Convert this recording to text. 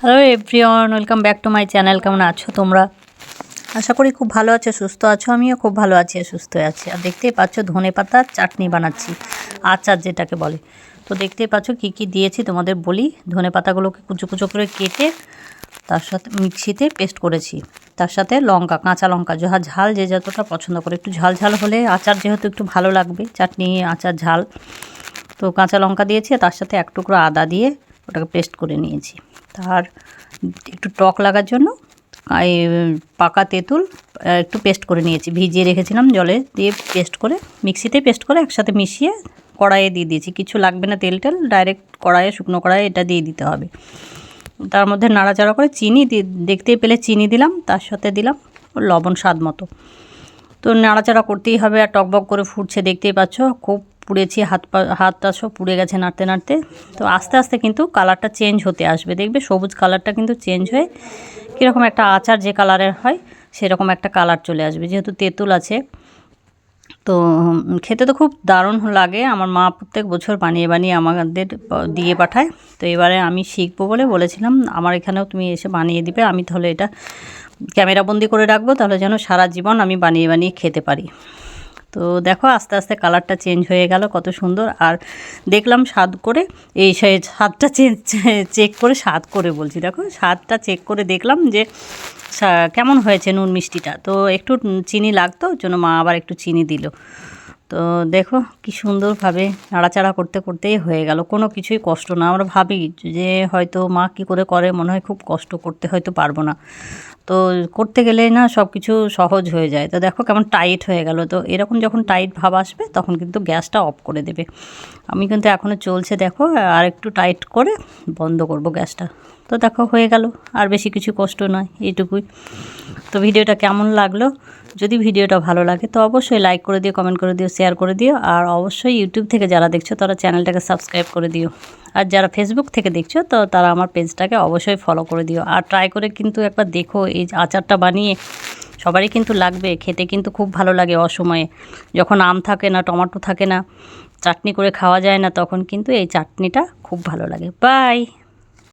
Hello everyone, welcome back to my channel. কেমন আছো তোমরা? আশা করি খুব ভালো আছো, সুস্থ আছো। আমিও খুব ভালো আছি আর সুস্থ আছি। আর দেখতেই পাচ্ছ ধনেপাতার চাটনি বানাচ্ছি, আচার যেটাকে বলে। তো দেখতেই পাচ্ছ কী কী দিয়েছি তোমাদের বলি। ধনেপাতাগুলোকে কুচো কুচো করে কেটে তার সাথে মিক্সিতে পেস্ট করেছি। তার সাথে লঙ্কা, কাঁচা লঙ্কা, ঝাল যে যতটা পছন্দ করে, একটু ঝাল ঝাল হলে আচার যেহেতু একটু ভালো লাগবে, চাটনি আচার ঝাল, তো কাঁচা লঙ্কা দিয়েছি। তার সাথে এক টুকরো আদা দিয়ে ওটাকে পেস্ট করে নিয়েছি। তার একটু টক লাগার জন্য এই পাকা তেঁতুল একটু পেস্ট করে নিয়েছি, ভিজিয়ে রেখেছিলাম জলে দিয়ে পেস্ট করে, মিক্সিতে পেস্ট করে একসাথে মিশিয়ে কড়াইয়ে দিয়ে দিয়েছি। কিছু লাগবে না, তেল ডাইরেক্ট কড়াইয়ে, শুকনো কড়াইয়ে এটা দিয়ে দিতে হবে। তার মধ্যে নাড়াচাড়া করে চিনি দেখতেই পেলে চিনি দিলাম, তার সাথে দিলাম লবণ স্বাদ মতো। তো নাড়াচাড়া করতেই হবে। আর টকবক করে ফুটছে, দেখতেই পাচ্ছ। খুব পুড়েছি, হাতটা সব পুড়ে গেছে নাড়তে নাড়তে। তো আস্তে আস্তে কিন্তু কালারটা চেঞ্জ হতে আসবে, দেখবে সবুজ কালারটা কিন্তু চেঞ্জ হয়ে কীরকম একটা আচার যে কালারের হয় সেরকম একটা কালার চলে আসবে, যেহেতু তেঁতুল আছে। তো খেতে তো খুব দারুণ লাগে। আমার মা প্রত্যেক বছর বানিয়ে বানিয়ে আমাদের দিয়ে পাঠায়। তো এবারে আমি শিখবো বলে বলেছিলাম আমার এখানেও তুমি এসে বানিয়ে দিবে। আমি তাহলে এটা ক্যামেরাবন্দি করে রাখবো, তাহলে যেন সারা জীবন আমি বানিয়ে বানিয়ে খেতে পারি। তো দেখো আস্তে আস্তে কালারটা চেঞ্জ হয়ে গেল, কত সুন্দর। আর দেখলাম স্বাদ করে, এই স্বাদটা চেক করে, স্বাদ করে বলছি, দেখো স্বাদটা চেক করে দেখলাম যে কেমন হয়েছে নুন মিষ্টিটা। তো একটু চিনি লাগতো, ওর জন্য মা আবার একটু চিনি দিল। তো দেখো কি সুন্দরভাবে নাড়াচাড়া করতে করতেই হয়ে গেল, কোনো কিছুই কষ্ট না। আমরা ভাবি যে হয়তো মা কী করে করে, মনে হয় খুব কষ্ট করতে হয়তো পারবো না। তো করতে গেলে না সব কিছু সহজ হয়ে যায়। তো দেখো কেমন টাইট হয়ে গেল। তো এরকম যখন টাইট ভাব আসবে তখন কিন্তু গ্যাসটা অফ করে দেবে। আমি কিন্তু এখনও চলছে, দেখো আর একটু টাইট করে বন্ধ করব গ্যাসটা। তো দেখো হয়ে গেল, আর বেশি কিছু কষ্ট নয়, এইটুকুই। তো ভিডিওটা কেমন লাগলো? যদি ভিডিওটা ভালো লাগে তো অবশ্যই লাইক করে দিও, কমেন্ট করে দিও, শেয়ার করে দিও। আর অবশ্যই ইউটিউব থেকে যারা দেখছো তারা চ্যানেলটাকে সাবস্ক্রাইব করে দিও। আর যারা ফেসবুক থেকে দেখছো তো তারা আমার পেজটাকে অবশ্যই ফলো করে দিও। আর ট্রাই করে কিন্তু একবার দেখো, এই আচারটা বানিয়ে সবারই কিন্তু লাগবে। খেতে কিন্তু খুব ভালো লাগে অসময়ে, যখন আম থাকে না, টমেটো থাকে না, চাটনি করে খাওয়া যায় না, তখন কিন্তু এই চাটনিটা খুব ভালো লাগে। বাই।